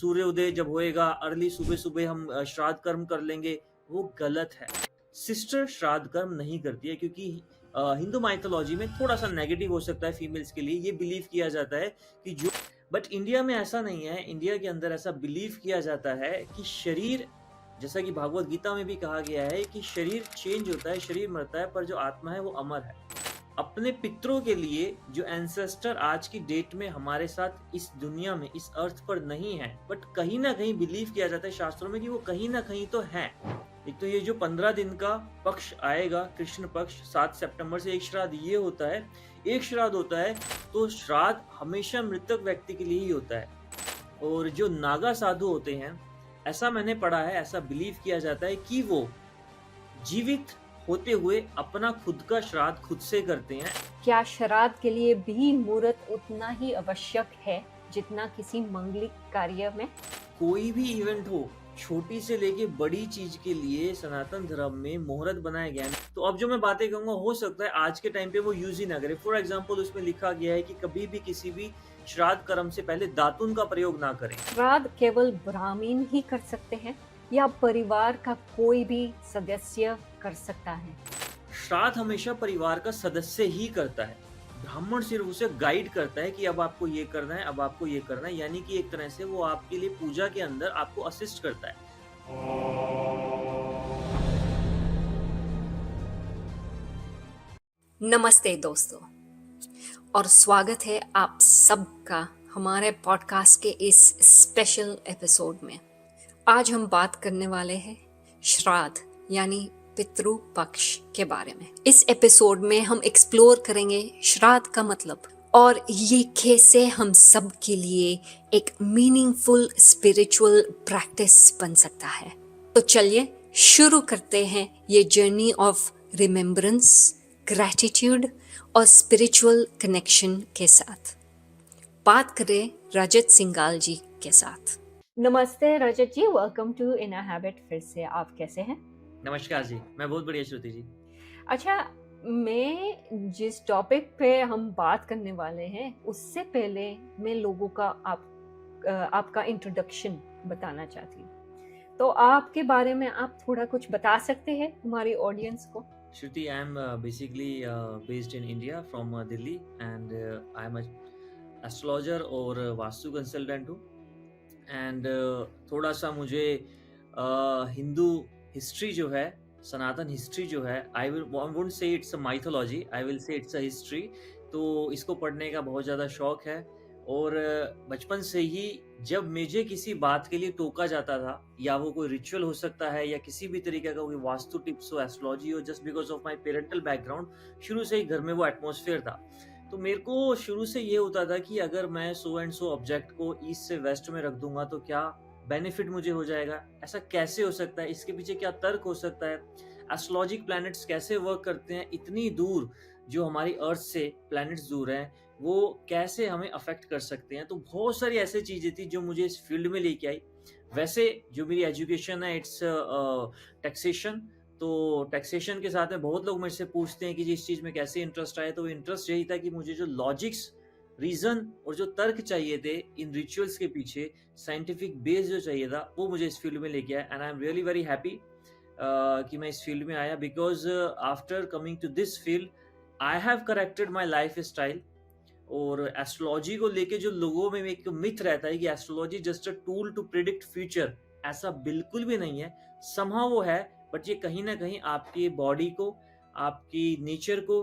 सूर्योदय जब होएगा अर्ली सुबह सुबह हम श्राद्ध कर्म कर लेंगे, वो गलत है। सिस्टर श्राद्ध कर्म नहीं करती है क्योंकि हिंदू माइथोलॉजी में थोड़ा-सा नेगेटिव हो सकता है फीमेल्स के लिए, ये बिलीव किया जाता है कि जो बट इंडिया में ऐसा नहीं है, इंडिया के अंदर ऐसा बिलीव किया जाता है कि शरीर, जैसा कि भागवत गीता में भी कहा गया है कि शरीर चेंज होता है, शरीर मरता है, पर जो आत्मा है वो अमर है। अपने पितरों के लिए जो एंसेस्टर आज की डेट में हमारे साथ इस दुनिया में, इस अर्थ पर नहीं है, बट कहीं न कहीं बिलीव किया जाता है शास्त्रों में कि वो कहीं न कहीं तो हैं। एक तो ये जो 15 दिन का पक्ष आएगा, कृष्ण पक्ष 7 सितंबर से एक श्राद्ध ये होता है, एक श्राद्ध होता है, तो श्राद्ध हमेशा मृतक व्यक्ति के लिए ही होता है। और जो नागा साधु होते हैं, ऐसा मैंने पढ़ा है, ऐसा बिलीव किया जाता है कि वो जीवित होते हुए अपना खुद का श्राद्ध खुद से करते हैं। क्या श्राद्ध के लिए भी मुहूर्त उतना ही आवश्यक है जितना किसी मांगलिक कार्य में? कोई भी इवेंट हो, छोटी से लेके बड़ी चीज के लिए सनातन धर्म में मुहूर्त बनाया गया है। तो अब जो मैं बातें कहूंगा हो सकता है आज के टाइम पे वो यूज ही ना करे। फॉर एग्जाम्पल उसमें लिखा गया है कि कभी भी किसी भी श्राद्ध कर्म से पहले दातुन का प्रयोग ना करें। श्राद्ध केवल ब्राह्मण ही कर सकते हैं या परिवार का कोई भी सदस्य कर सकता है? श्राद्ध हमेशा परिवार का सदस्य ही करता है। ब्राह्मण सिर्फ उसे गाइड करता है कि अब आपको ये करना है, अब आपको ये करना है, यानी कि एक तरह से वो आपके लिए पूजा के अंदर आपको असिस्ट करता है। नमस्ते दोस्तों, और स्वागत है आप सबका हमारे पॉडकास्ट के इस स्पेशल एपिसोड में। आज हम बात करने वाले हैं श्राद्ध यानी पितृ पक्ष के बारे में। इस एपिसोड में हम एक्सप्लोर करेंगे श्राद्ध का मतलब और ये कैसे हम सब के लिए एक मीनिंगफुल स्पिरिचुअल प्रैक्टिस बन सकता है। तो चलिए शुरू करते हैं ये जर्नी ऑफ रिमेम्बरेंस, ग्रैटिट्यूड और स्पिरिचुअल कनेक्शन के साथ। बात करें रजत सिंगाल जी के साथ। नमस्ते रजत जी, वेलकम टू इनर हैबिट। फिर से आप कैसे हैं? नमस्कार जी, मैं बहुत बढ़िया श्रुति जी। अच्छा, मैं जिस टॉपिक पे हम बात करने वाले हैं उससे पहले मैं लोगों का आपका इंट्रोडक्शन बताना चाहती हूँ। तो आपके बारे में आप थोड़ा कुछ बता सकते हैं हमारी ऑडियंस को? Shruti, I'm basically based in India from Delhi, and I'm a astrologer और वास्तु कंसल्टेंट हूँ। एंड थोड़ा सा मुझे हिंदू हिस्ट्री जो है, सनातन हिस्ट्री जो है, I wouldn't say it's a mythology, I will say it's a history. तो इसको पढ़ने का बहुत ज़्यादा शौक है। और बचपन से ही जब मुझे किसी बात के लिए टोका जाता था, या वो कोई रिचुअल हो सकता है या किसी भी तरीके का कोई वास्तु टिप्स हो, एस्ट्रोलॉजी हो, just because of my parental background, शुरू से ही घर में वो एटमॉस्फेयर था। तो मेरे को शुरू से ये होता था कि अगर मैं सो एंड सो ऑब्जेक्ट को ईस्ट से वेस्ट में रख दूंगा तो क्या बेनिफिट मुझे हो जाएगा, ऐसा कैसे हो सकता है, इसके पीछे क्या तर्क हो सकता है, एस्ट्रोलॉजिक प्लैनेट्स कैसे वर्क करते हैं, इतनी दूर जो हमारी अर्थ से प्लैनेट्स दूर हैं वो कैसे हमें अफेक्ट कर सकते हैं। तो बहुत सारी ऐसी चीजें थी जो मुझे इस फील्ड में लेके आई। वैसे जो मेरी एजुकेशन है इट्स टैक्सेशन। तो टैक्सेशन के साथ में बहुत लोग मेरे से पूछते हैं कि जी इस चीज में कैसे इंटरेस्ट आया। तो इंटरेस्ट यही था कि मुझे जो लॉजिक्स, रीजन और जो तर्क चाहिए थे इन रिचुअल्स के पीछे, साइंटिफिक बेस जो चाहिए था, वो मुझे इस फील्ड में लेके आया। And I am really very happy कि मैं इस फील्ड में आया, because after coming to this field I have corrected my lifestyle. और एस्ट्रोलॉजी को लेके जो लोगों में एक मिथ रहता है कि astrology just a tool to predict future, ऐसा बिल्कुल भी नहीं है। समहाउ वो है, बट ये कहीं ना कहीं आपकी बॉडी को, आपकी नेचर को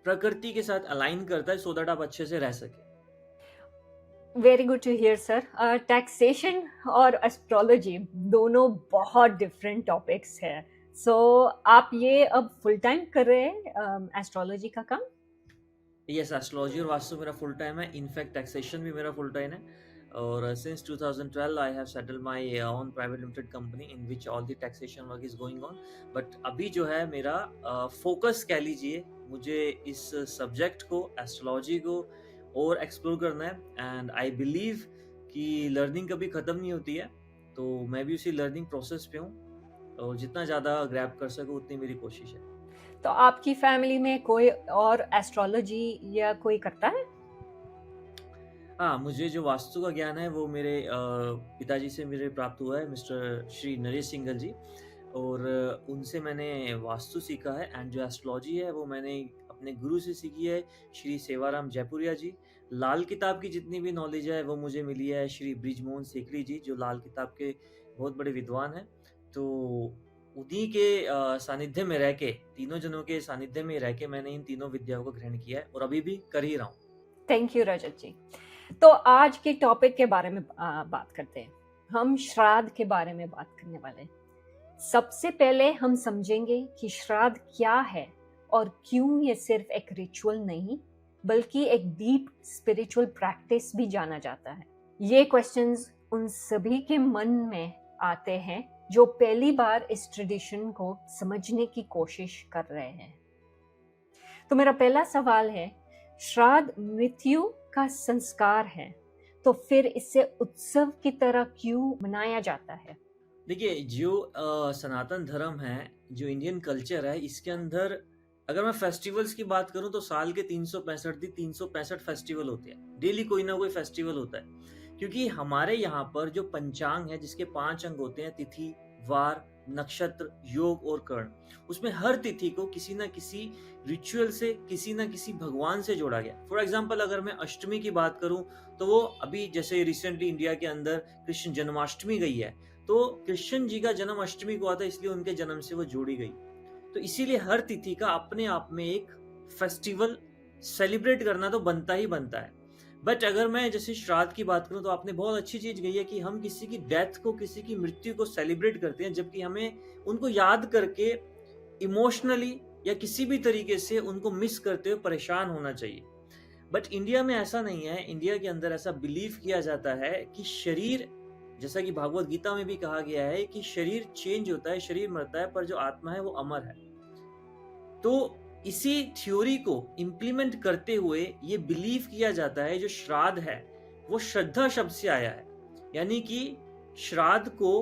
प्रकृति के साथ अलाइन करता है सो दैट आप अच्छे से रह सके। Very good to hear sir. Taxation और एस्ट्रोलॉजी दोनों बहुत डिफरेंट टॉपिक्स है। सो आप ये अब फुल टाइम कर रहे हैं एस्ट्रोलॉजी का काम? यस, एस्ट्रोलॉजी और वास्तु मेरा फुल टाइम है। इनफैक्ट टैक्सेशन भी मेरा फुल टाइम है। और since 2012 I have settled my own private limited company in which all the taxation work is going on. But अभी जो है मेरा फोकस कह लीजिए, मुझे इस सब्जेक्ट को, एस्ट्रोलॉजी को और एक्सप्लोर करना है। एंड आई बिलीव कि लर्निंग कभी ख़त्म नहीं होती है। तो मैं भी उसी लर्निंग प्रोसेस पे हूँ और जितना ज़्यादा ग्रैब कर सकूँ उतनी मेरी कोशिश है। तो आपकी फैमिली में कोई और एस्ट्रोलॉजी या कोई करता है? हाँ, मुझे जो वास्तु का ज्ञान है वो मेरे पिताजी से मेरे प्राप्त हुआ है, मिस्टर श्री नरेश सिंघल जी। और उनसे मैंने वास्तु सीखा है, एंड जो एस्ट्रोलॉजी है वो मैंने अपने गुरु से सीखी है, श्री सेवाराम जयपुरिया जी। लाल किताब की जितनी भी नॉलेज है वो मुझे मिली है श्री बृजमोहन सेकरी जी, जो लाल किताब के बहुत बड़े विद्वान हैं। तो उन्हीं के सानिध्य में रह के, तीनों जनों के सानिध्य में रह के मैंने इन तीनों विद्याओं को ग्रहण किया है और अभी भी कर ही रहा हूँ। थैंक यू रजत जी। तो आज के टॉपिक के बारे में बात करते हैं। हम श्राद्ध के बारे में बात करने वाले हैं। सबसे पहले हम समझेंगे कि श्राद्ध क्या है और क्यों ये सिर्फ एक रिचुअल नहीं बल्कि एक डीप स्पिरिचुअल प्रैक्टिस भी जाना जाता है। ये क्वेश्चंस उन सभी के मन में आते हैं जो पहली बार इस ट्रेडिशन को समझने की कोशिश कर रहे हैं। तो मेरा पहला सवाल है, श्राद्ध मृत्यु का संस्कार है, तो फिर इसे उत्सव की तरह क्यों मनाया जाता है? देखिए, जो सनातन धर्म है, जो इंडियन कल्चर है, इसके अंदर अगर मैं फेस्टिवल्स की बात करूं तो साल के 365 दिन 365 फेस्टिवल होते हैं। डेली कोई ना कोई फेस्टिवल होता है, क्योंकि हमारे यहाँ पर जो पंचांग है जिसके 5 अंग होते हैं, तिथि, वार, नक्षत्र, योग और कर्ण, उसमें हर तिथि को किसी ना किसी रिचुअल से, किसी ना किसी भगवान से जोड़ा गया। फॉर एग्जाम्पल, अगर मैं अष्टमी की बात करूं तो वो अभी जैसे रिसेंटली इंडिया के अंदर कृष्ण जन्माष्टमी गई है, तो कृष्ण जी का जन्म अष्टमी को आता है, इसलिए उनके जन्म से वो जोड़ी गई। तो इसीलिए हर तिथि का अपने आप में एक फेस्टिवल सेलिब्रेट करना तो बनता ही बनता है। बट अगर मैं जैसे श्राद्ध की बात करूं तो आपने बहुत अच्छी चीज कही है कि हम किसी की डेथ को, किसी की मृत्यु को सेलिब्रेट करते हैं, जबकि हमें उनको याद करके इमोशनली या किसी भी तरीके से उनको मिस करते हुए परेशान होना चाहिए। बट इंडिया में ऐसा नहीं है। इंडिया के अंदर ऐसा बिलीव किया जाता है कि शरीर, जैसा कि भागवत गीता में भी कहा गया है कि शरीर चेंज होता है, शरीर मरता है, पर जो आत्मा है वो अमर है। तो इसी थ्योरी को इम्प्लीमेंट करते हुए ये बिलीव किया जाता है जो श्राद्ध है वो श्रद्धा शब्द से आया है। यानी कि श्राद्ध को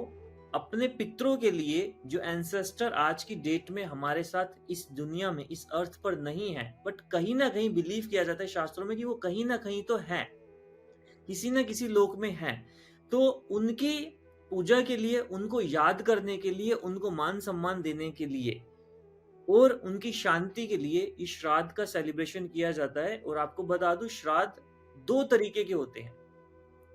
अपने पितरों के लिए, जो एंसेस्टर आज की डेट में हमारे साथ इस दुनिया में, इस अर्थ पर नहीं है, बट कहीं ना कहीं बिलीव किया जाता है शास्त्रों में कि वो कहीं ना कहीं तो है, किसी न किसी लोक में है। तो उनकी पूजा के लिए, उनको याद करने के लिए, उनको मान सम्मान देने के लिए और उनकी शांति के लिए इस श्राद्ध का सेलिब्रेशन किया जाता है। और आपको बता दूं, श्राद्ध 2 तरीके के होते हैं।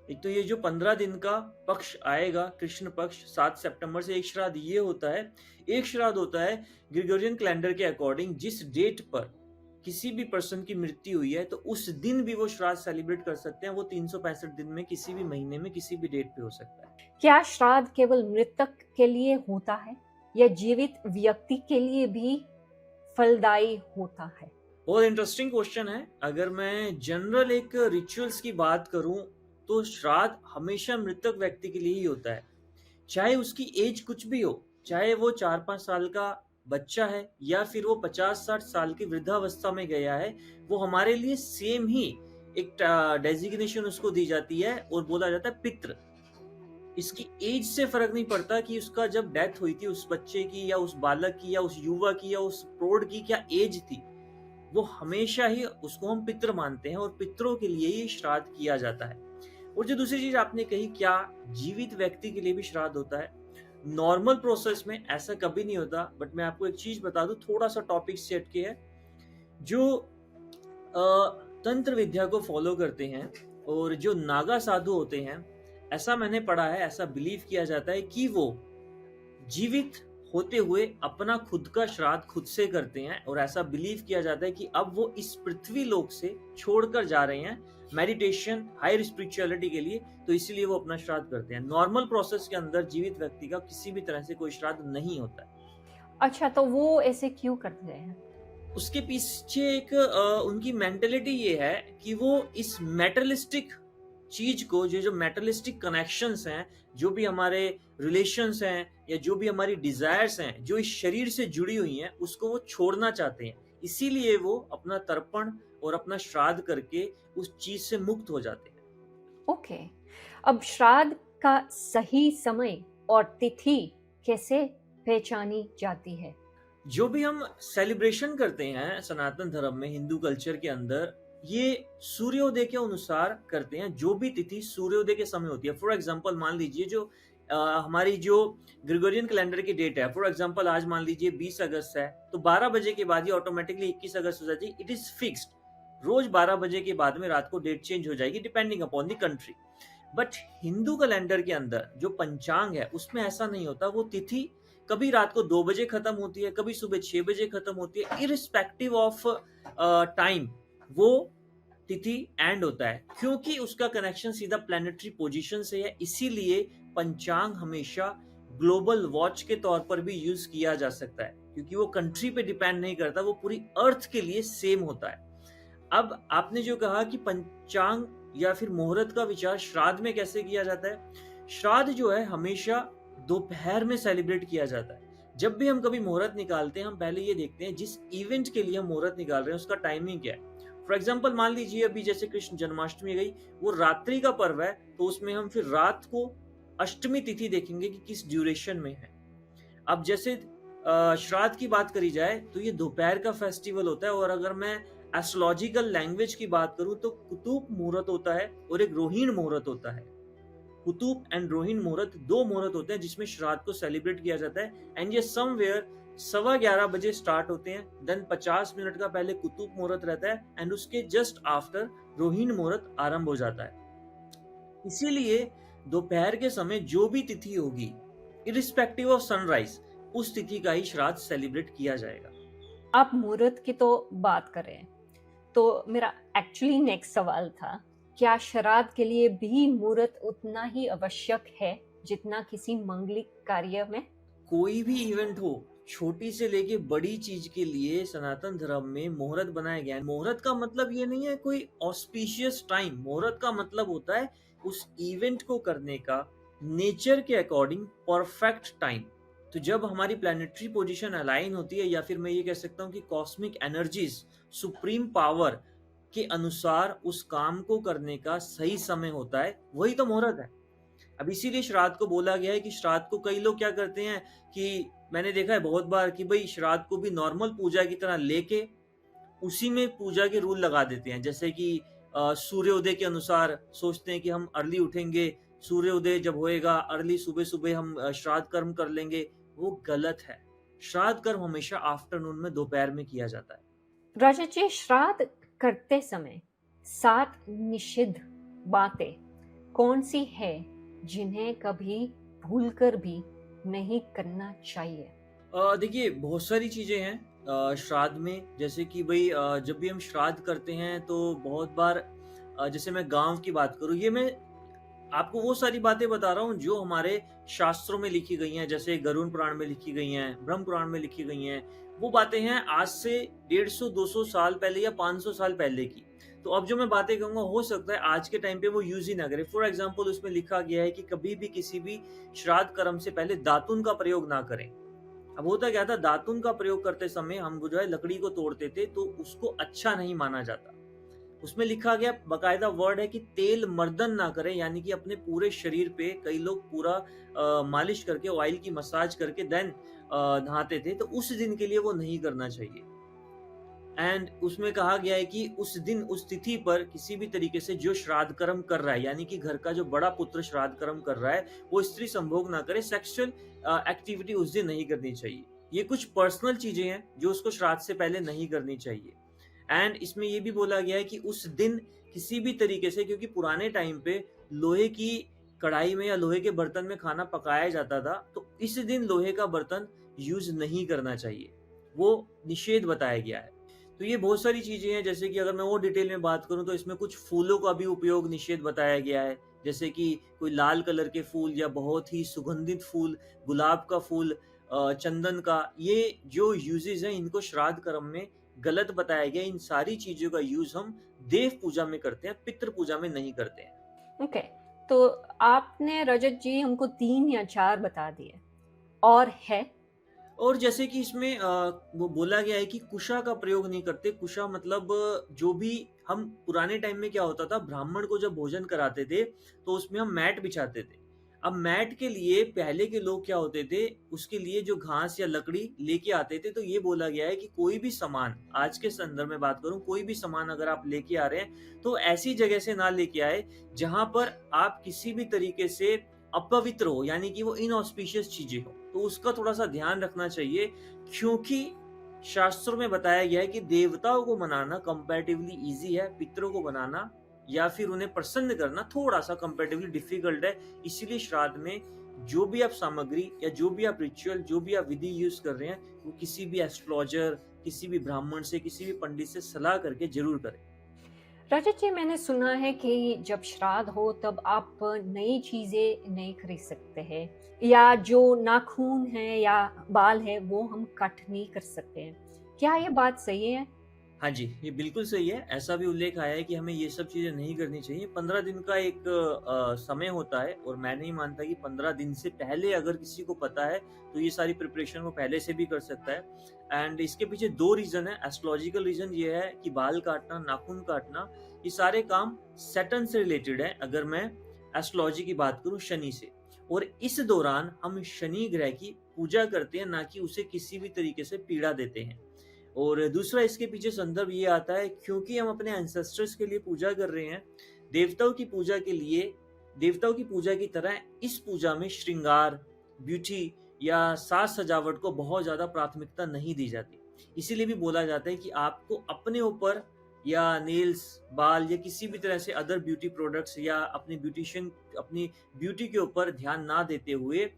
एक तो ये जो 15 दिन का पक्ष आएगा, कृष्ण पक्ष, 7 सितंबर से एक श्राद्ध ये होता है। एक श्राद्ध होता है ग्रेगोरियन कैलेंडर के अकॉर्डिंग, जिस डेट पर किसी भी पर्सन की मृत्यु हुई है तो उस दिन भी वो श्राद्ध सेलिब्रेट कर सकते हैं। वो 365 दिन में, किसी भी महीने में, किसी भी डेट पे हो सकता है। क्या श्राद्ध केवल मृतक के लिए होता है या जीवित व्यक्ति के लिए भी फलदायी होता है? बहुत इंटरेस्टिंग क्वेश्चन है। अगर मैं जनरल एक रिचुअल्स की बात करूं तो श्राद्ध हमेशा मृतक व्यक्ति के लिए ही होता है, चाहे उसकी एज कुछ भी हो, चाहे वो 4-5 साल का बच्चा है या फिर वो 50-60 साल की वृद्धावस्था में गया है, वो हमारे लिए सेम ही एक डेजिग्नेशन उसको दी जाती है और बोला जाता है पितृ। इसकी एज से फर्क नहीं पड़ता कि उसका जब डेथ हुई थी उस बच्चे की या उस बालक की या उस युवा की या उस प्रौढ़ की क्या एज थी, वो हमेशा ही उसको हम पितृ मानते हैं और पितरों के लिए ही श्राद्ध किया जाता है। और जो दूसरी चीज आपने कही, क्या जीवित व्यक्ति के लिए भी श्राद्ध होता है? नॉर्मल प्रोसेस में ऐसा कभी नहीं होता। बट मैं आपको एक चीज बता दूं, थोड़ा सा टॉपिक से हटके है। जो तंत्र विद्या को फॉलो करते हैं और जो नागा साधु होते हैं, ऐसा मैंने पढ़ा है, ऐसा बिलीव किया जाता है कि वो जीवित होते हुए अपना खुद का श्राद्ध खुद से करते हैं। और ऐसा बिलीव किया जाता है कि अब वो इस पृथ्वी लोक से छोड़कर जा रहे हैं मेडिटेशन, हायर स्पिरिचुअलिटी के लिए, तो इसीलिए वो अपना श्राद्ध करते हैं। नॉर्मल प्रोसेस के अंदर जीवित व्यक्ति का किसी भी तरह से कोई श्राद्ध नहीं होता है। अच्छा, तो वो ऐसे क्यों करते हैं? उसके पीछे एक उनकी मेंटेलिटी ये है कि वो इस मेटलिस्टिक चीज को, जो मेटलिस्टिक कनेक्शंस हैं, जो भी हमारे रिलेशंस हैं या जो भी हमारी डिजायर्स हैं जो इस शरीर से जुड़ी हुई हैं, उसको वो छोड़ना चाहते हैं। इसीलिए वो अपना तर्पण और अपना श्राद्ध करके उस चीज से मुक्त हो जाते हैं। ओके, अब श्राद्ध का सही समय और तिथि कैसे पहचानी जाती है? जो भी हम सेलिब्रेशन करते हैं सनातन धर्म में, हिंदू कल्चर के अंदर, ये सूर्योदय के अनुसार करते हैं, जो भी तिथि सूर्योदय के समय होती है। फॉर एग्जांपल मान लीजिए जो हमारी जो ग्रेगोरियन कैलेंडर की डेट है, फॉर एग्जांपल आज मान लीजिए 20 अगस्त है, तो 12 बजे के बाद ये ऑटोमेटिकली 21 अगस्त हो जाती है। It is fixed. रोज 12 बजे के बाद में रात को डेट चेंज हो जाएगी depending upon the country. But Hindu calendar के अंदर जो पंचांग है उसमें ऐसा नहीं होता। वो तिथि कभी रात को 2 बजे खत्म होती है, कभी सुबह 6 बजे खत्म होती है, इरिस्पेक्टिव ऑफ टाइम वो तिथि एंड होता है, क्योंकि उसका कनेक्शन सीधा प्लैनेटरी पोजीशन से है। इसीलिए पंचांग हमेशा ग्लोबल वॉच के तौर पर भी यूज किया जा सकता है, क्योंकि वो कंट्री पे डिपेंड नहीं करता, वो पूरी अर्थ के लिए सेम होता है। अब आपने जो कहा कि पंचांग या फिर मुहूर्त का विचार श्राद्ध में कैसे किया जाता है, श्राद्ध जो है हमेशा दोपहर में सेलिब्रेट किया जाता है। जब भी हम कभी मुहूर्त निकालते हैं, हम पहले ये देखते हैं जिस इवेंट के लिए हम मुहूर्त निकाल रहे हैं उसका टाइमिंग क्या है। फॉर एग्जाम्पल मान लीजिए अभी जैसे कृष्ण जन्माष्टमी गई, वो रात्रि का पर्व है, तो उसमें हम फिर रात को अष्टमी तिथि देखेंगे कि किस ड्यूरेशन में है। अब जैसे श्राद्ध की बात करी जाए तो ये दोपहर का फेस्टिवल होता है। और अगर मैं एस्ट्रोलॉजिकल लैंग्वेज की बात करूं तो कुतुब मुहूर्त होता है और एक रोहिणी मुहूर्त होता है। कुतुब एंड रोहिणी मुहूर्त 2 मुहूर्त होते हैं जिसमें श्राद्ध को सेलिब्रेट किया जाता है। एंड ये समवेयर 11:15 बजे स्टार्ट होते हैं। देन 50 मिनट का पहले कुतुब मुहूर्त रहता है एंड उसके जस्ट आफ्टर रोहिणी मुहूर्त आरंभ हो जाता है। इसीलिए दोपहर के समय जो भी तिथि होगी, इरिस्पेक्टिव ऑफ सनराइज, उस तिथि का ही श्राद्ध सेलिब्रेट किया जाएगा। आप मुहूर्त की तो बात कर रहे हैं, तो मेरा एक्चुअली नेक्स्ट सवाल था, क्या श्राद्ध के लिए भी मुहूर्त उतना ही आवश्यक है जितना किसी मांगलिक कार्य में? कोई भी इवेंट हो, छोटी से लेके बड़ी चीज के लिए सनातन धर्म में मुहूर्त बनाया गया है। मुहूर्त का मतलब ये नहीं है कोई ऑस्पिशियस टाइम। मुहूर्त का मतलब होता है उस इवेंट को करने का नेचर के अकॉर्डिंग परफेक्ट टाइम। तो जब हमारी प्लैनेटरी पोजीशन अलाइन होती है, या फिर मैं ये कह सकता हूँ कि कॉस्मिक एनर्जीज सुप्रीम पावर के अनुसार उस काम को करने का सही समय होता है, वही तो मुहूर्त है। अब इसीलिए श्राद्ध को बोला गया है कि श्राद्ध को कई लोग क्या करते हैं कि मैंने देखा है बहुत बार कि भाई श्राद्ध को भी नॉर्मल पूजा की तरह लेके उसी में पूजा के रूल लगा देते हैं। जैसे कि सूर्योदय के अनुसार सोचते हैं कि हम अर्ली उठेंगे, सूर्योदय जब होएगा अर्ली सुबह सुबह हम श्राद्ध कर्म कर लेंगे। वो गलत है। श्राद्ध कर्म हमेशा आफ्टरनून में दोपहर में किया जाता है। राजा जी, श्राद्ध करते समय 7 निषिद्ध बातें कौन सी है जिन्हें कभी भूलकर भी नहीं करना चाहिए? देखिए बहुत सारी चीजें हैं श्राद्ध में। जैसे कि भाई जब भी हम श्राद्ध करते हैं तो बहुत बार जैसे मैं गांव की बात करूं, ये मैं आपको वो सारी बातें बता रहा हूँ जो हमारे शास्त्रों में लिखी गई हैं, जैसे गरुड़ पुराण में लिखी गई हैं, ब्रह्म पुराण में लिखी गई हैं। वो बातें हैं आज से 150-200 साल पहले या 500 साल पहले की। तो अब जो मैं बातें कहूंगा हो सकता है आज के टाइम पे वो यूज ही ना करे। फॉर एग्जाम्पल उसमें लिखा गया है कि कभी भी किसी भी श्राद्ध कर्म से पहले दातुन का प्रयोग ना करें। अब होता क्या था, दातुन का प्रयोग करते समय हम जो है लकड़ी को तोड़ते थे, तो उसको अच्छा नहीं माना जाता। उसमें लिखा गया बकायदा वर्ड है कि तेल मर्दन ना करें, यानी कि अपने पूरे शरीर पे कई लोग पूरा मालिश करके ऑयल की मसाज करके देन नहाते थे, तो उस दिन के लिए वो नहीं करना चाहिए। एंड उसमें कहा गया है कि उस दिन उस तिथि पर किसी भी तरीके से जो श्राद्ध कर्म कर रहा है, यानी कि घर का जो बड़ा पुत्र श्राद्ध कर्म कर रहा है, वो स्त्री संभोग ना करे, सेक्सुअल एक्टिविटी उस दिन नहीं करनी चाहिए। ये कुछ पर्सनल चीजें हैं जो उसको श्राद्ध से पहले नहीं करनी चाहिए। एंड इसमें ये भी बोला गया है कि उस दिन किसी भी तरीके से, क्योंकि पुराने टाइम पे लोहे की कढ़ाई में या लोहे के बर्तन में खाना पकाया जाता था, तो इस दिन लोहे का बर्तन यूज नहीं करना चाहिए, वो निषेध बताया गया है। तो ये बहुत सारी चीजें हैं। जैसे कि अगर मैं और डिटेल में बात करूं तो इसमें कुछ फूलों का भी उपयोग निषेध बताया गया है, जैसे कि कोई लाल कलर के फूल या बहुत ही सुगंधित फूल, गुलाब का फूल, चंदन का, ये जो यूजेस हैं इनको श्राद्ध कर्म में गलत बताया गया। इन सारी चीजों का यूज हम देव पूजा में करते हैं, पितृ पूजा में नहीं करते हैं। ओके, तो आपने रजत जी हमको 3 या 4 बता दिए, और है? और जैसे कि इसमें वो बोला गया है कि कुशा का प्रयोग नहीं करते। कुशा मतलब जो भी हम पुराने टाइम में क्या होता था, ब्राह्मण को जब भोजन कराते थे तो उसमें हम मैट बिछाते थे। अब मैट के लिए पहले के लोग क्या होते थे, उसके लिए जो घास या लकड़ी लेके आते थे, तो ये बोला गया है कि कोई भी सामान, आज के संदर्भ में बात करूं, कोई भी सामान अगर आप लेके आ रहे हैं तो ऐसी जगह से ना लेके आए जहां पर आप किसी भी तरीके से अपवित्र हो, यानी कि वो इनऑस्पिशियस चीजें हो, तो उसका थोड़ा सा ध्यान रखना चाहिए। क्योंकि शास्त्रों में बताया गया है कि देवताओं को मनाना कंपैरेटिवली इजी है, पितरों को बनाना या फिर उन्हें प्रसन्न करना थोड़ा सा कंपैरेटिवली डिफिकल्ट है। इसीलिए श्राद्ध में जो भी आप सामग्री या जो भी आप रिचुअल, जो भी आप विधि यूज कर रहे हैं, वो किसी भी एस्ट्रोलॉजर, किसी भी ब्राह्मण से, किसी भी पंडित से सलाह करके जरूर करें। रजत जी, मैंने सुना है कि जब श्राद्ध हो तब आप नई चीजें नहीं खरीद सकते हैं, या जो नाखून है या बाल है वो हम कट नहीं कर सकते हैं। क्या ये बात सही है? हाँ जी, ये बिल्कुल सही है। ऐसा भी उल्लेख आया है कि हमें ये सब चीज़ें नहीं करनी चाहिए। 15 दिन का एक समय होता है और मैं नहीं मानता कि 15 दिन से पहले अगर किसी को पता है, तो ये सारी प्रिपरेशन वो पहले से भी कर सकता है। एंड इसके पीछे 2 रीज़न है। एस्ट्रोलॉजिकल रीज़न ये है कि बाल काटना, नाखून काटना, ये सारे काम सैटर्न से रिलेटेड है, अगर मैं एस्ट्रोलॉजी की बात करूँ शनि से। और इस दौरान हम शनि ग्रह की पूजा करते हैं, ना कि उसे किसी भी तरीके से पीड़ा देते हैं। और दूसरा इसके पीछे संदर्भ ये आता है, क्योंकि हम अपने एंसेस्टर्स के लिए पूजा कर रहे हैं, देवताओं की पूजा के लिए, देवताओं की पूजा की तरह इस पूजा में श्रृंगार, ब्यूटी या साज सजावट को बहुत ज्यादा प्राथमिकता नहीं दी जाती। इसीलिए भी बोला जाता है कि आपको अपने ऊपर या नेल्स, बाल या किसी भी तरह से अदर ब्यूटी प्रोडक्ट्स या अपनी ब्यूटिशियन, अपनी ब्यूटी के ऊपर ध्यान ना देते हुए,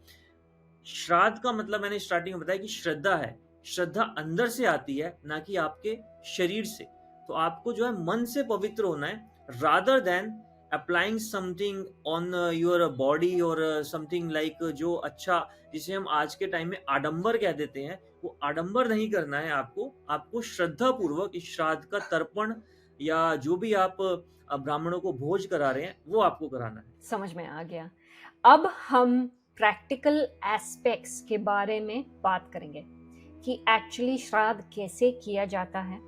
श्राद्ध का मतलब मैंने स्टार्टिंग में बताया कि श्रद्धा है। श्रद्धा अंदर से आती है, ना कि आपके शरीर से। तो आपको जो है मन से पवित्र होना है, rather than applying something on your body और समथिंग लाइक, जो अच्छा, जिसे हम आज के टाइम में आडंबर कह देते हैं, वो आडंबर नहीं करना है आपको। आपको श्रद्धा पूर्वक इस श्राद्ध का तर्पण या जो भी आप ब्राह्मणों को भोज करा रहे हैं, वो आपको कराना है। समझ में आ गया। अब हम प्रैक्टिकल एस्पेक्ट्स के बारे में बात करेंगे कि एक्चुअली श्राद्ध कैसे किया जाता है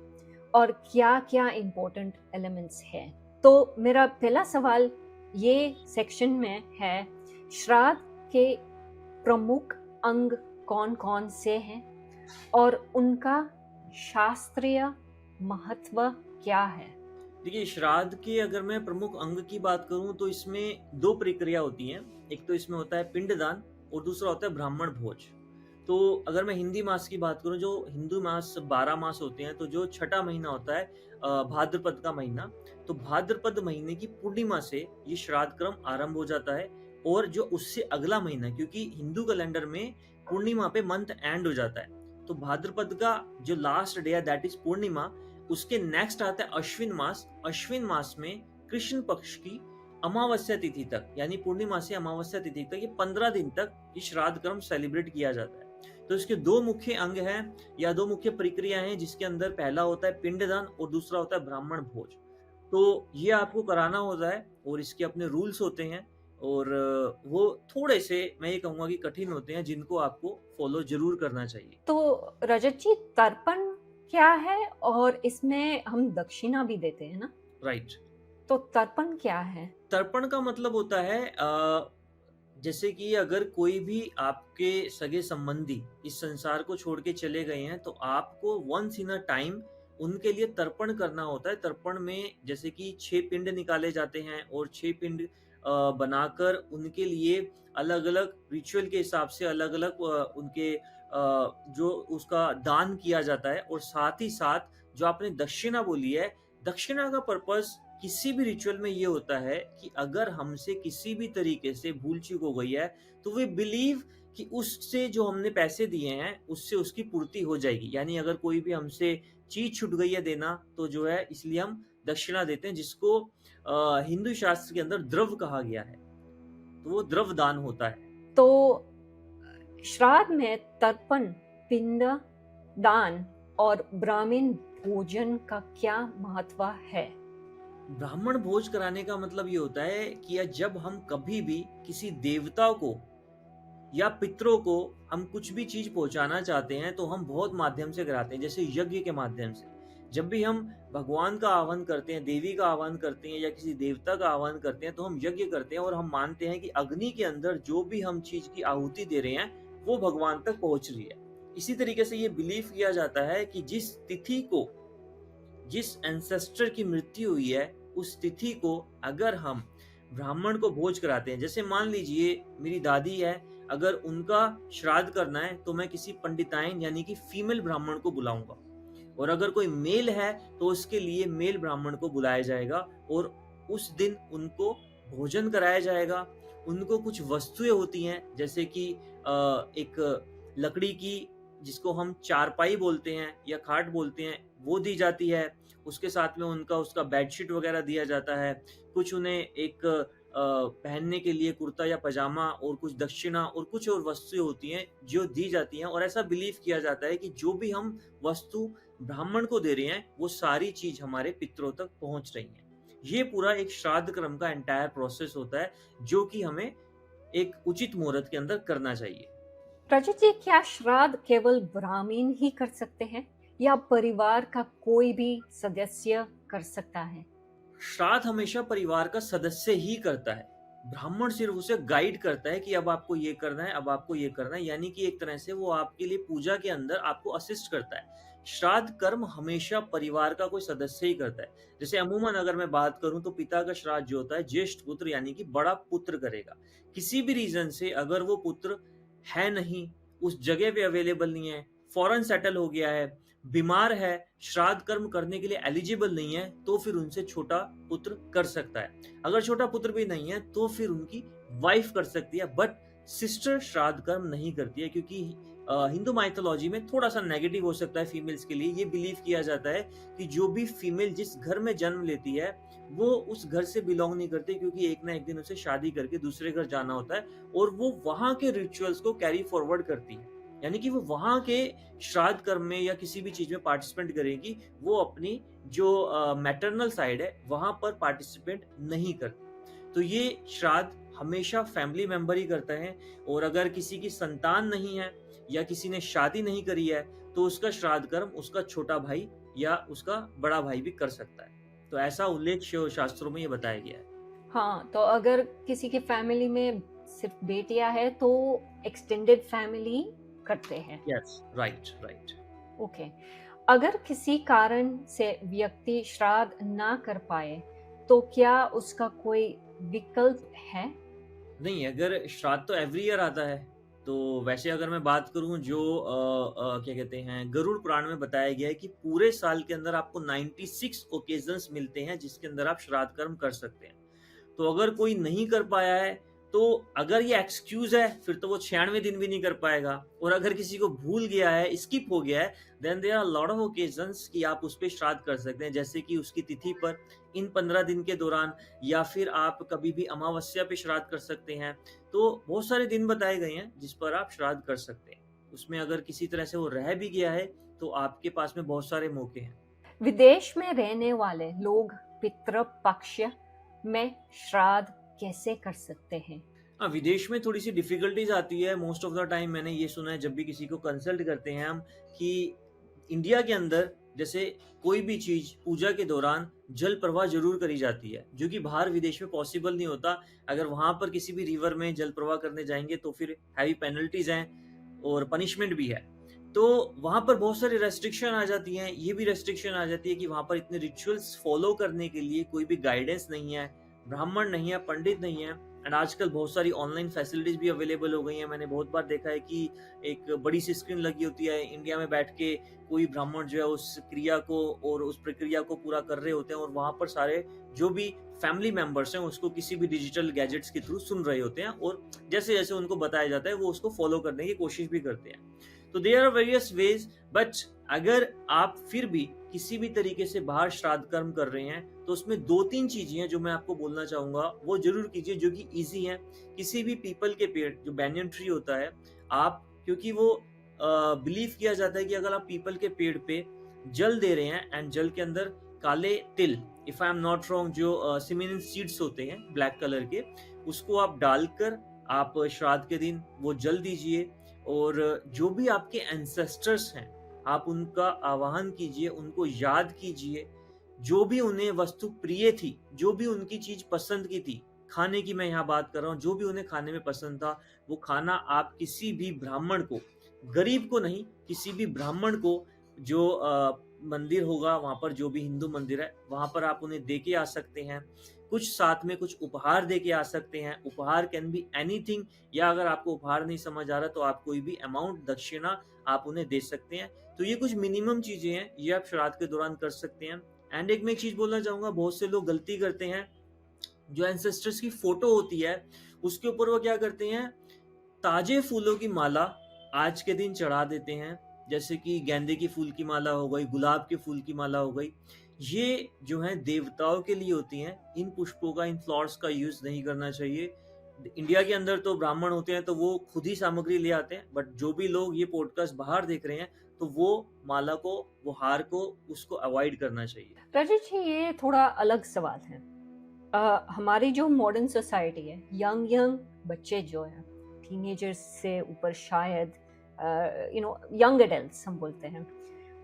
और क्या क्या इम्पोर्टेंट एलिमेंट्स हैं। तो मेरा पहला सवाल ये सेक्शन में है, श्राद्ध के प्रमुख अंग कौन कौन से हैं और उनका शास्त्रीय महत्व क्या है? देखिए, श्राद्ध के अगर मैं प्रमुख अंग की बात करूं तो इसमें 2 प्रक्रिया होती हैं। एक तो इसमें होता है पिंडदान और दूसरा होता है ब्राह्मण भोज। तो अगर मैं हिंदी मास की बात करूं, जो हिंदू मास 12 मास होते हैं, तो जो छठा महीना होता है भाद्रपद का महीना, तो भाद्रपद महीने की पूर्णिमा से ये श्राद्ध क्रम आरंभ हो जाता है। और जो उससे अगला महीना, क्योंकि हिंदू कैलेंडर में पूर्णिमा पे मंथ एंड हो जाता है, तो भाद्रपद का जो लास्ट डे है दैट इज पूर्णिमा, उसके नेक्स्ट आता है अश्विन मास। अश्विन मास में कृष्ण पक्ष की अमावस्या तिथि तक, यानी पूर्णिमा से अमावस्या तिथि तक, ये 15 दिन तक ये श्राद्ध क्रम सेलिब्रेट किया जाता है। तो इसके 2 मुख्य अंग हैं या 2 मुख्य प्रक्रिया हैं, जिसके अंदर पहला होता है पिंडदान और दूसरा होता है ब्राह्मण भोज। तो ये आपको कराना होता है और इसके अपने रूल्स होते हैं, और वो थोड़े से, मैं ये कहूंगा कि कठिन होते हैं, जिनको आपको फॉलो जरूर करना चाहिए। तो रजत जी, तर्पण क्या है? और इसमें हम दक्षिणा भी देते हैं ना? राइट। तो तर्पण क्या है? तर्पण का मतलब होता है जैसे कि अगर कोई भी आपके सगे संबंधी इस संसार को छोड़ के चले गए हैं, तो आपको वंस इन अ टाइम उनके लिए तर्पण करना होता है। तर्पण में जैसे कि 6 पिंड निकाले जाते हैं और 6 पिंड बनाकर उनके लिए अलग अलग रिचुअल के हिसाब से अलग अलग उनके जो उसका दान किया जाता है। और साथ ही साथ जो आपने दक्षिणा बोली है, दक्षिणा का पर्पस किसी भी रिचुअल में ये होता है कि अगर हमसे किसी भी तरीके से भूल चूक हो गई है, तो वे बिलीव कि उससे जो हमने पैसे दिए हैं उससे उसकी पूर्ति हो जाएगी। यानी अगर कोई भी हमसे चीज छूट गई है देना, तो जो है इसलिए हम दक्षिणा देते हैं, जिसको हिंदू शास्त्र के अंदर द्रव्य कहा गया है। तो वो द्रव्य दान होता है। तो श्राद्ध में तर्पण, पिंड दान और ब्राह्मण भोजन का क्या महत्व है? ब्राह्मण भोज कराने का मतलब ये होता है कि जब हम कभी भी किसी देवता को या पितरों को हम कुछ भी चीज पहुंचाना चाहते हैं, तो हम बहुत माध्यम से कराते हैं, जैसे यज्ञ के माध्यम से। जब भी हम भगवान का आह्वान करते हैं, देवी का आह्वान करते हैं या किसी देवता का आह्वान करते हैं, तो हम यज्ञ करते हैं और हम मानते हैं कि अग्नि के अंदर जो भी हम चीज़ की आहुति दे रहे हैं, वो भगवान तक पहुँच रही है। इसी तरीके से ये बिलीव किया जाता है कि जिस तिथि को, जिस एंसेस्टर की मृत्यु हुई है, उस तिथि को अगर हम ब्राह्मण को भोज कराते हैं, जैसे मान लीजिए मेरी दादी है, अगर उनका श्राद्ध करना है तो मैं किसी पंडिताइन यानी कि फीमेल ब्राह्मण को बुलाऊंगा, और अगर कोई मेल है तो उसके लिए मेल ब्राह्मण को बुलाया जाएगा और उस दिन उनको भोजन कराया जाएगा। उनको कुछ वस्तुएं होती हैं, जैसे कि एक लकड़ी की, जिसको हम चारपाई बोलते हैं या खाट बोलते हैं, वो दी जाती है। उसके साथ में उनका उसका बेडशीट वगैरह दिया जाता है। कुछ उन्हें एक पहनने के लिए कुर्ता या पजामा और कुछ दक्षिणा और कुछ और वस्तुएं होती हैं जो दी जाती हैं, और ऐसा बिलीव किया जाता है कि जो भी हम वस्तु ब्राह्मण को दे रहे हैं, वो सारी चीज हमारे पितरों तक पहुंच रही है। ये पूरा एक श्राद्ध क्रम का एंटायर प्रोसेस होता है, जो कि हमें एक उचित मुहूर्त के अंदर करना चाहिए। रजत जी, क्या श्राद्ध केवल ब्राह्मण ही कर सकते हैं या परिवार का कोई भी सदस्य कर सकता है? श्राद्ध हमेशा परिवार का सदस्य ही करता है। ब्राह्मण सिर्फ उसे गाइड करता है कि अब आपको ये करना है, अब आपको ये करना है, यानी कि एक तरह से वो आपके लिए पूजा के अंदर आपको असिस्ट करता है। श्राद्ध कर्म हमेशा परिवार का कोई सदस्य ही करता है। जैसे अमूमन अगर मैं बात करूं तो पिता का श्राद्ध जो होता है ज्येष्ठ पुत्र यानी कि बड़ा पुत्र करेगा। किसी भी रीजन से अगर वो पुत्र है नहीं, उस जगह पे अवेलेबल नहीं है, फॉरेन सेटल हो गया है, बीमार है, श्राद्ध कर्म करने के लिए एलिजिबल नहीं है, तो फिर उनसे छोटा पुत्र कर सकता है। अगर छोटा पुत्र भी नहीं है तो फिर उनकी वाइफ कर सकती है, बट सिस्टर श्राद्ध कर्म नहीं करती है, क्योंकि हिंदू माइथोलॉजी में थोड़ा सा नेगेटिव हो सकता है फीमेल्स के लिए। ये बिलीव किया जाता है कि जो भी फीमेल जिस घर में जन्म लेती है, वो उस घर से बिलोंग नहीं करती, क्योंकि एक ना एक दिन उसे शादी करके दूसरे घर जाना होता है और वो वहां के रिचुअल्स को कैरी फॉरवर्ड करती है, यानी कि वो वहां के श्राद्ध कर्म में या किसी भी चीज में पार्टिसिपेट करेगी। वो अपनी जो मैटरनल साइड है वहां पर पार्टिसिपेट नहीं करती। तो ये श्राद्ध हमेशा फैमिली मेंबर ही करता है, और अगर किसी की संतान नहीं है या किसी ने शादी नहीं करी है, तो उसका श्राद्ध कर्म उसका छोटा भाई या उसका बड़ा भाई भी कर सकता है। तो ऐसा उल्लेख शास्त्रों में ये बताया गया है। हाँ, तो अगर किसी की फैमिली में सिर्फ बेटियां है तो एक्सटेंडेड फैमिली करते हैं। Yes, right right. ओके। अगर किसी कारण से व्यक्ति श्राद्ध ना कर पाए तो क्या उसका कोई विकल्प है? नहीं, अगर श्राद्ध तो एवरी ईयर आता है। तो वैसे अगर मैं बात करूं, जो क्या कहते हैं, गरुड़ पुराण में बताया गया है कि पूरे साल के अंदर आपको 96 ओकेजन्स मिलते हैं जिसके अंदर आप श्राद्ध कर्म कर सकते हैं। तो अगर कोई नहीं कर पाया है, तो अगर ये एक्सक्यूज है, फिर तो वो 96 दिन भी नहीं कर पाएगा। और अगर किसी को भूल गया है, स्किप हो गया है, then there are lot of occasions कि आप उस पर श्राद्ध कर सकते हैं, जैसे कि उसकी तिथि पर, इन 15 दिन के दौरान, या फिर आप कभी भी अमावस्या पे श्राद्ध कर सकते हैं। तो बहुत सारे दिन बताए गए हैं जिस पर आप श्राद्ध कर सकते हैं। उसमें अगर किसी तरह से वो रह भी गया है तो आपके पास में बहुत सारे मौके हैं। विदेश में रहने वाले लोग पितृ पक्ष में श्राद्ध कैसे कर सकते हैं? हाँ, विदेश में थोड़ी सी डिफिकल्टीज आती है। मोस्ट ऑफ द टाइम मैंने ये सुना है, जब भी किसी को कंसल्ट करते हैं हम, कि इंडिया के अंदर जैसे कोई भी चीज पूजा के दौरान जल प्रवाह जरूर करी जाती है, जो कि बाहर विदेश में पॉसिबल नहीं होता। अगर वहां पर किसी भी रिवर में जल प्रवाह करने जाएंगे तो फिर हैवी पेनल्टीज हैं और पनिशमेंट भी है। तो वहां पर बहुत सारी रेस्ट्रिक्शन आ जाती हैं। ये भी रेस्ट्रिक्शन आ जाती है कि वहां पर इतने रिचुअल्स फॉलो करने के लिए कोई भी गाइडेंस नहीं है, ब्राह्मण नहीं है, पंडित नहीं है। एंड आजकल बहुत सारी ऑनलाइन फैसिलिटीज भी अवेलेबल हो गई हैं। मैंने बहुत बार देखा है कि एक बड़ी सी स्क्रीन लगी होती है, इंडिया में बैठ के कोई ब्राह्मण जो है उस क्रिया को और उस प्रक्रिया को पूरा कर रहे होते हैं, और वहां पर सारे जो भी फैमिली मेंबर्स हैं उसको किसी भी डिजिटल गैजेट्स के थ्रू सुन रहे होते हैं, और जैसे जैसे उनको बताया जाता है वो उसको फॉलो करने की कोशिश भी करते हैं। तो there are various ways, but अगर आप फिर भी किसी भी तरीके से बाहर श्राद्ध कर्म कर रहे हैं, तो उसमें 2-3 चीजें हैं जो मैं आपको बोलना चाहूंगा, वो जरूर कीजिए, जो कि इजी हैं। किसी भी पीपल के पेड़, जो बैनियन ट्री होता है, आप, क्योंकि वो बिलीव किया जाता है कि अगर आप पीपल के पेड़ पे जल दे रहे हैं, एंड जल के अंदर काले तिल, if I am not wrong, जो सिमिनिन सीड्स होते हैं ब्लैक कलर के, उसको आप डालकर आप श्राद्ध के दिन वो जल दीजिए। और जो भी आपके एंसेस्टर्स हैं, आप उनका आवाहन कीजिए, उनको याद कीजिए, जो भी उन्हें वस्तु प्रिय थी, जो भी उनकी चीज पसंद की थी, खाने की मैं यहाँ बात कर रहा हूँ, जो भी उन्हें खाने में पसंद था, वो खाना आप किसी भी ब्राह्मण को, गरीब को नहीं, किसी भी ब्राह्मण को, जो मंदिर होगा वहां पर, जो भी हिंदू मंदिर है वहां पर आप उन्हें दे के आ सकते हैं। कुछ साथ में कुछ उपहार दे के आ सकते हैं। उपहार कैन बी एनीथिंग, या अगर आपको उपहार नहीं समझ आ रहा तो आप कोई भी अमाउंट, दक्षिणा आप उन्हें दे सकते हैं। तो ये कुछ मिनिमम चीजें हैं, ये आप श्राद्ध के दौरान कर सकते हैं। एंड एक मैं एक चीज बोलना चाहूंगा, बहुत से लोग गलती करते हैं, जो एंसेस्टर्स की फोटो होती है उसके ऊपर वो क्या करते हैं, ताजे फूलों की माला आज के दिन चढ़ा देते हैं, जैसे कि गेंदे की फूल की माला हो गई, गुलाब के फूल की माला हो गई। ये जो है देवताओं के लिए होती हैं। इन पुष्पों का, इन फ्लावर्स का यूज नहीं करना चाहिए। इंडिया के अंदर तो ब्राह्मण होते हैं तो वो खुद ही सामग्री ले आते हैं, बट जो भी लोग ये पॉडकास्ट बाहर देख रहे हैं तो वो माला को, वो हार को, उसको अवॉइड करना चाहिए। रजत जी, ये थोड़ा अलग सवाल है। हमारी जो मॉडर्न सोसाइटी है, यंग यंग बच्चे जो हैं, टीनेजर्स से ऊपर शायद, यंग एडल्ट्स हम बोलते हैं,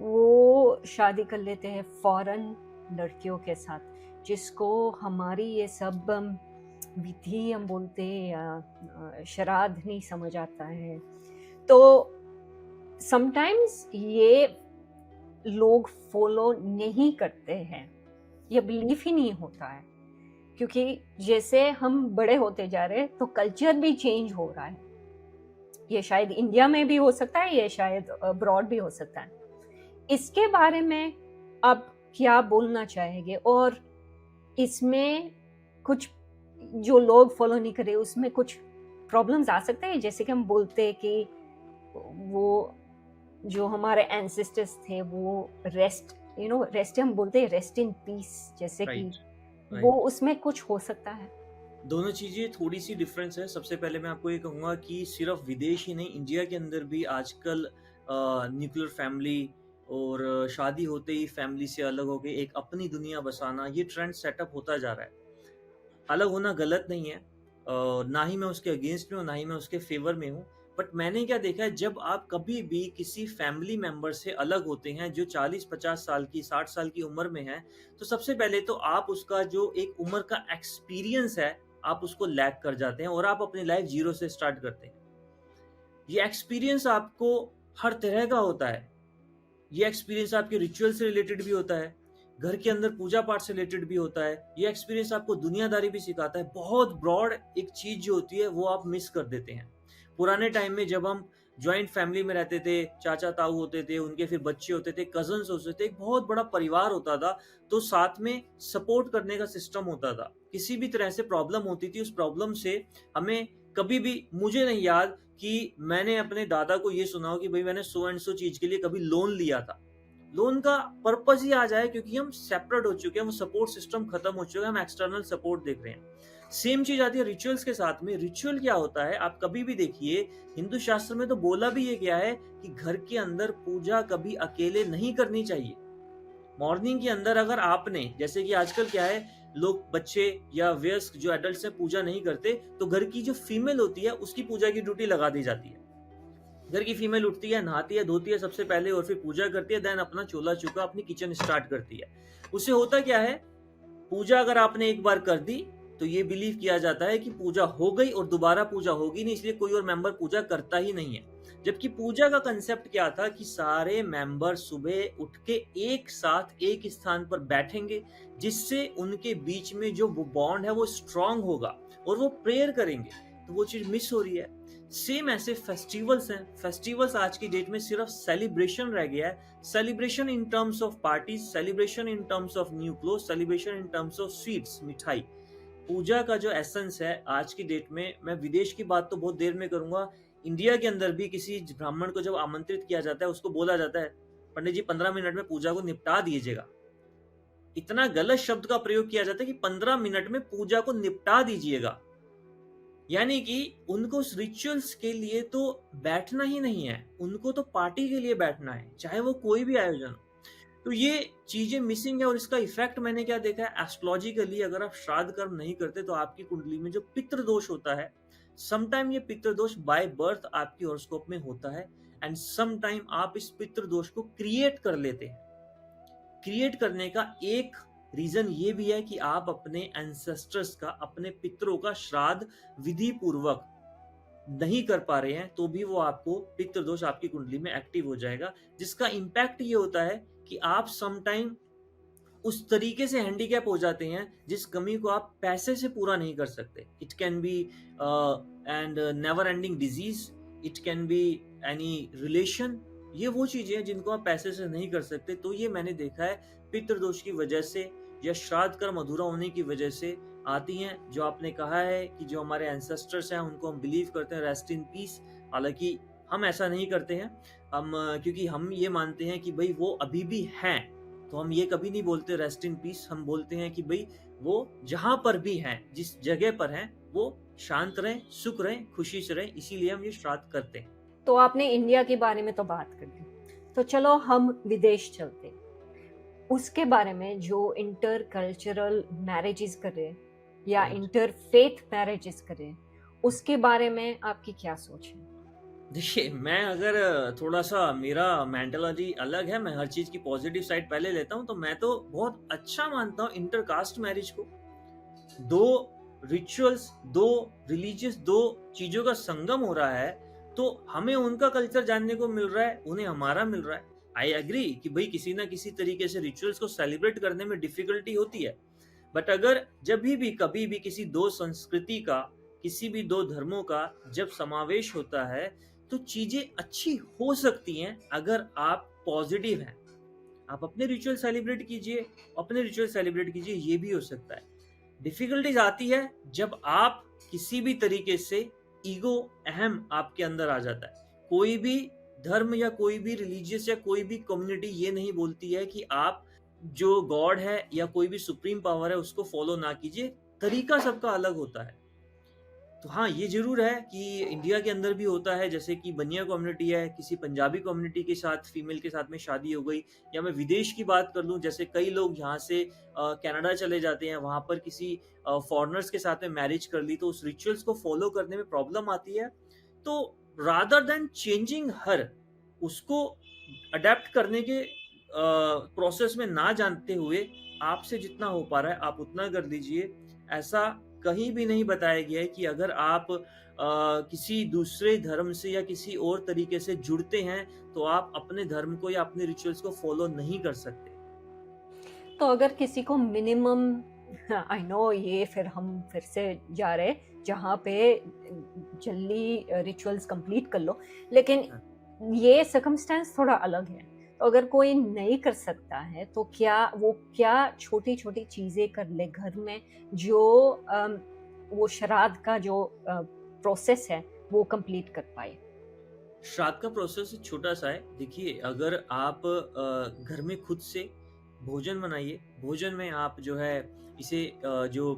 वो शादी कर लेते हैं फॉरेन लड़कियों के साथ, जिसको हमारी ये सब विधि हम बोलते हैं या श्राद्ध नहीं समझ आता है। तो समटाइम्स ये लोग फॉलो नहीं करते हैं, ये बिलीव ही नहीं होता है, क्योंकि जैसे हम बड़े होते जा रहे हैं तो कल्चर भी चेंज हो रहा है। ये शायद इंडिया में भी हो सकता है, ये शायद अब्रॉड भी हो सकता है। इसके बारे में आप क्या बोलना चाहेंगे? और इसमें कुछ जो लोग फॉलो नहीं कर रहे, उसमें कुछ प्रॉब्लम्स आ सकते हैं, जैसे कि हम बोलते हैं कि वो जो हमारे एंसेस्टर्स थे वो रेस्ट हम बोलते हैं, रेस्ट इन पीस, जैसे कि वो उसमें कुछ हो सकता है। दोनों चीजें थोड़ी सी डिफरेंस है। सबसे पहले मैं आपको ये कहूंगा कि सिर्फ विदेश ही नहीं, इंडिया के अंदर भी आजकल न्यूक्लियर फैमिली और शादी होते ही फैमिली से अलग हो गए, एक अपनी दुनिया बसाना, ये ट्रेंड सेटअप होता जा रहा है। अलग होना गलत नहीं है, ना ही मैं उसके अगेंस्ट में हूँ, ना ही मैं उसके फेवर में हूँ। बट मैंने क्या देखा है, जब आप कभी भी किसी फैमिली मेंबर से अलग होते हैं जो 40-50 साल की, 60 साल की उम्र में है, तो सबसे पहले तो आप उसका जो एक उम्र का एक्सपीरियंस है, आप उसको लैक कर जाते हैं और आप अपनी लाइफ जीरो से स्टार्ट करते हैं। ये एक्सपीरियंस आपको हर तरह का होता है। ये एक्सपीरियंस आपके रिचुअल से रिलेटेड भी होता है, घर के अंदर पूजा पाठ से रिलेटेड भी होता है। ये एक्सपीरियंस आपको दुनियादारी भी सिखाता है। बहुत ब्रॉड एक चीज जो होती है वो आप मिस कर देते हैं। पुराने टाइम में जब हम ज्वाइंट फैमिली में रहते थे, चाचा ताऊ होते थे, उनके फिर बच्चे होते थे, कजन्स होते थे, एक बहुत बड़ा परिवार होता था, तो साथ में सपोर्ट करने का सिस्टम होता था। किसी भी तरह से प्रॉब्लम होती थी, उस प्रॉब्लम से हमें कभी भी, मुझे नहीं याद कि मैंने अपने दादा को ये सुना हो कि भाई मैंने सो एंड सो चीज के लिए कभी लोन लिया था। लोन का पर्पस ही आ जाए क्योंकि हम सेपरेट हो चुके हैं, वो सपोर्ट सिस्टम खत्म हो चुका है, हम एक्सटर्नल सपोर्ट देख रहे हैं। सेम चीज आती है रिचुअल्स के साथ में। रिचुअल क्या होता है, आप कभी भी देखिए, हिंदू शास्त्र में तो बोला भी ये गया है कि घर के अंदर पूजा कभी अकेले नहीं करनी चाहिए। मॉर्निंग के अंदर अगर आपने, जैसे कि आजकल क्या है, लोग, बच्चे या वयस्क जो एडल्ट हैं पूजा नहीं करते, तो घर की जो फीमेल होती है उसकी पूजा की ड्यूटी लगा दी जाती है। घर की फीमेल उठती है, नहाती है, धोती है सबसे पहले और फिर पूजा करती है, देन अपना चोला चुका अपनी किचन स्टार्ट करती है। उससे होता क्या है, पूजा अगर आपने एक बार कर दी तो ये बिलीव किया जाता है कि पूजा हो गई और दोबारा पूजा होगी नहीं, इसलिए कोई और मेंबर पूजा करता ही नहीं है। जबकि पूजा का कंसेप्ट क्या था कि सारे मेंबर सुबह उठ के एक साथ एक स्थान पर बैठेंगे, जिससे उनके बीच में जो वो बॉन्ड है वो स्ट्रांग होगा और वो प्रेयर करेंगे। तो वो चीज मिस हो रही है। सेम ऐसे फेस्टिवल्स हैं। फेस्टिवल्स आज की डेट में सिर्फ सेलिब्रेशन रह गया है। Celebration in terms of parties, celebration in terms of new cloth, celebration in terms of sweets, मिठाई। पूजा का जो एसेंस है आज की डेट में, मैं विदेश की बात तो बहुत देर में करूंगा, इंडिया के अंदर भी किसी ब्राह्मण को जब आमंत्रित किया जाता है, उसको बोला जाता है पंडित जी 15 मिनट में पूजा को निपटा दीजिएगा। इतना गलत शब्द का प्रयोग किया जाता है कि 15 मिनट में पूजा को निपटा दीजिएगा, यानी कि उनको उस रिचुअल्स के लिए तो बैठना ही नहीं है, उनको तो पार्टी के लिए बैठना है, चाहे वो कोई भी आयोजन हो। तो ये चीजें मिसिंग है और इसका इफेक्ट मैंने क्या देखा है, एस्ट्रोलॉजिकली अगर आप श्राद्ध कर्म नहीं करते तो आपकी कुंडली में जो पितृ दोष होता है, समटाइम ये पितृ दोष बाय बर्थ आपकी हॉरोस्कोप में होता है, एंड सम टाइम आप इस पितृ दोष को क्रिएट कर लेते हैं। क्रिएट करने का एक रीजन ये भी है कि आप अपने एंसेस्टर्स का, अपने पितरों का श्राद्ध विधि पूर्वक नहीं कर पा रहे हैं, तो भी वो आपको पितृदोष आपकी कुंडली में एक्टिव हो जाएगा, जिसका इम्पैक्ट ये होता है कि आप सम टाइम उस तरीके से हैंडीकैप हो जाते हैं जिस कमी को आप पैसे से पूरा नहीं कर सकते। It can be and never ending disease, it can be any relation, ये वो चीजें हैं जिनको आप पैसे से नहीं कर सकते। तो ये मैंने देखा है पितृदोष की वजह से या श्राद्ध कर्म अधूरा होने की वजह से आती हैं। जो आपने कहा है कि जो हमारे एंसेस्टर्स हैं उनको हम बिलीव करते हैं रेस्ट इन पीस, हालांकि हम ऐसा नहीं करते हैं। हम क्योंकि हम ये मानते हैं कि भाई वो अभी भी हैं, तो हम ये कभी नहीं बोलते रेस्ट इन पीस, हम बोलते हैं कि भाई वो जहां पर भी हैं, जिस जगह पर हैं, वो शांत रहें, सुख रहें, खुशी से रहें, इसीलिए हम ये श्राद्ध करते हैं। तो आपने इंडिया के बारे में तो बात कर दी, तो चलो हम विदेश चलते हैं। उसके बारे में जो इंटर कल्चरल मैरिजेस कर रहे हैं या Right. इंटर फेथ मैरिजेस कर रहे हैं, उसके बारे में आपकी क्या सोच है? देखिए, मैं अगर थोड़ा सा मेरा मेंटालिटी अलग है, मैं हर चीज की पॉजिटिव साइड पहले लेता हूँ, तो मैं तो बहुत अच्छा मानता हूँ इंटरकास्ट मैरिज को। दो रिचुअल्स, दो रिलीजियस, दो चीजों का संगम हो रहा है, तो हमें उनका कल्चर जानने को मिल रहा है, उन्हें हमारा मिल रहा है। आई एग्री कि भाई किसी ना किसी तरीके से रिचुअल्स को सेलिब्रेट करने में डिफिकल्टी होती है, बट अगर जब भी कभी भी किसी दो संस्कृति का, किसी भी दो धर्मों का जब समावेश होता है, तो चीजें अच्छी हो सकती हैं अगर आप पॉजिटिव हैं। आप अपने रिचुअल सेलिब्रेट कीजिए, अपने रिचुअल सेलिब्रेट कीजिए, ये भी हो सकता है। डिफिकल्टीज आती है जब आप किसी भी तरीके से ईगो, अहम आपके अंदर आ जाता है। कोई भी धर्म या कोई भी रिलीजियस या कोई भी कम्युनिटी ये नहीं बोलती है कि आप जो गॉड है या कोई भी सुप्रीम पावर है उसको फॉलो ना कीजिए, तरीका सबका अलग होता है। तो हाँ, ये जरूर है कि इंडिया के अंदर भी होता है, जैसे कि बनिया कम्युनिटी है, किसी पंजाबी कम्युनिटी के साथ, फीमेल के साथ में शादी हो गई, या मैं विदेश की बात कर लूं, जैसे कई लोग यहाँ से कनाडा चले जाते हैं, वहां पर किसी फॉरेनर्स के साथ में मैरिज कर ली, तो उस रिचुअल्स को फॉलो करने में प्रॉब्लम आती है। तो रादर देन चेंजिंग हर, उसको अडेप्ट करने के प्रोसेस में ना जानते हुए आपसे जितना हो पा रहा है आप उतना कर लीजिए। ऐसा कहीं भी नहीं बताया गया है कि अगर आप किसी दूसरे धर्म से या किसी और तरीके से जुड़ते हैं तो आप अपने धर्म को या अपने रिचुअल्स को फॉलो नहीं कर सकते। तो अगर किसी को मिनिमम, आई नो ये फिर हम फिर से जा रहे जहाँ पे जल्दी रिचुअल्स कंप्लीट कर लो, लेकिन ये सर्कमस्टेंस थोड़ा अलग है। तो अगर कोई नहीं कर सकता है तो क्या छोटी छोटी चीजें कर ले घर में जो वो श्राद्ध का जो प्रोसेस है वो कंप्लीट कर पाए? श्राद्ध का प्रोसेस छोटा सा है। देखिए, अगर आप घर में खुद से भोजन बनाइए, भोजन में आप जो है इसे जो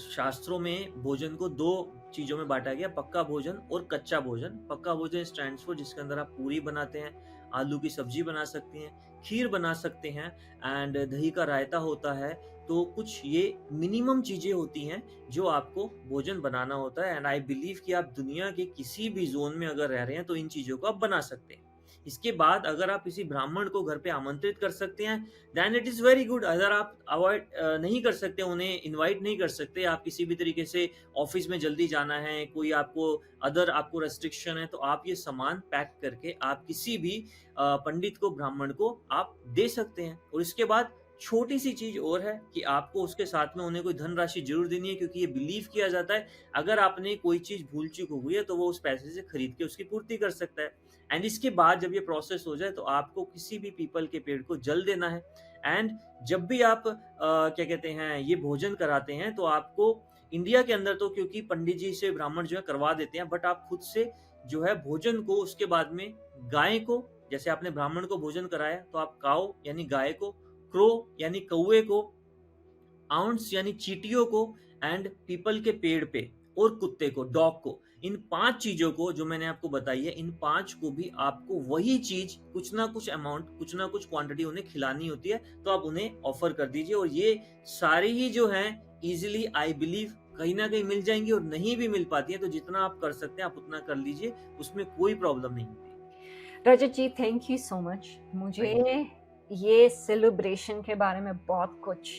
शास्त्रों में भोजन को दो चीजों में बांटा गया, पक्का भोजन और कच्चा भोजन। पक्का भोजन स्टैंड्स फॉर जिसके अंदर आप पूरी बनाते हैं, आलू की सब्जी बना सकते हैं, खीर बना सकते हैं, एंड दही का रायता होता है। तो कुछ ये मिनिमम चीजें होती हैं जो आपको भोजन बनाना होता है, एंड आई बिलीव कि आप दुनिया के किसी भी जोन में अगर रह रहे हैं तो इन चीजों को आप बना सकते हैं। इसके बाद अगर आप किसी ब्राह्मण को घर पे आमंत्रित कर सकते हैं, then it is very good. अगर आप अवॉइड नहीं कर सकते, उन्हें इनवाइट नहीं कर सकते, आप किसी भी तरीके से ऑफिस में जल्दी जाना है, कोई आपको आपको रेस्ट्रिक्शन है, तो आप ये सामान पैक करके आप किसी भी पंडित को, ब्राह्मण को आप दे सकते हैं। और इसके बाद छोटी सी चीज और है कि आपको उसके साथ में उन्हें कोई धनराशि जरूर देनी है, क्योंकि ये बिलीव किया जाता है अगर आपने कोई चीज भूल चूक हो गई है तो वो उस पैसे से खरीद के उसकी पूर्ति कर सकता है। एंड इसके बाद जब ये प्रोसेस हो जाए तो आपको किसी भी पीपल के पेड़ को जल देना है। एंड जब भी आप क्या कहते हैं ये भोजन कराते हैं, तो आपको इंडिया के अंदर तो क्योंकि पंडित जी से ब्राह्मण जो है करवा देते हैं, बट आप खुद से जो है भोजन को उसके बाद में गाय को, जैसे आपने ब्राह्मण को भोजन कराया तो आप काऊ यानी गाय को, क्रो यानी कौवे को, आउंस यानी चींटियों को, एंड पीपल के पेड़ पे, और कुत्ते को, डॉग को, इन 5 चीजों को जो मैंने आपको बताई है, इन 5 को भी आपको वही चीज कुछ ना कुछ अमाउंट, कुछ ना कुछ क्वांटिटी उन्हें खिलानी होती है, तो आप उन्हें ऑफर कर दीजिए। और ये सारी ही जो है इजिली आई बिलीव कहीं ना कहीं मिल जाएंगी, और नहीं भी मिल पाती है तो जितना आप कर सकते हैं आप उतना कर लीजिए, उसमें कोई प्रॉब्लम नहीं होती। रजत ji, thank you so much. मुझे थैंक यू। ये सेलिब्रेशन के बारे में बहुत कुछ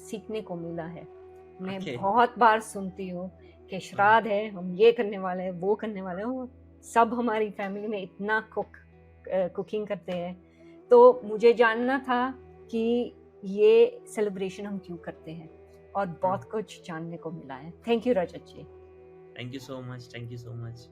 सीखने को मिला है। मैं ओके। बहुत बार सुनती हूँ कि हाँ, श्राद्ध है, हम ये करने वाले हैं, वो करने वाले हैं, और सब हमारी फैमिली में इतना कुकिंग करते हैं। तो मुझे जानना था कि ये सेलिब्रेशन हम क्यों करते हैं, और हाँ। बहुत कुछ जानने को मिला है। Thank you Rajat ji. Thank you so much, thank you so much.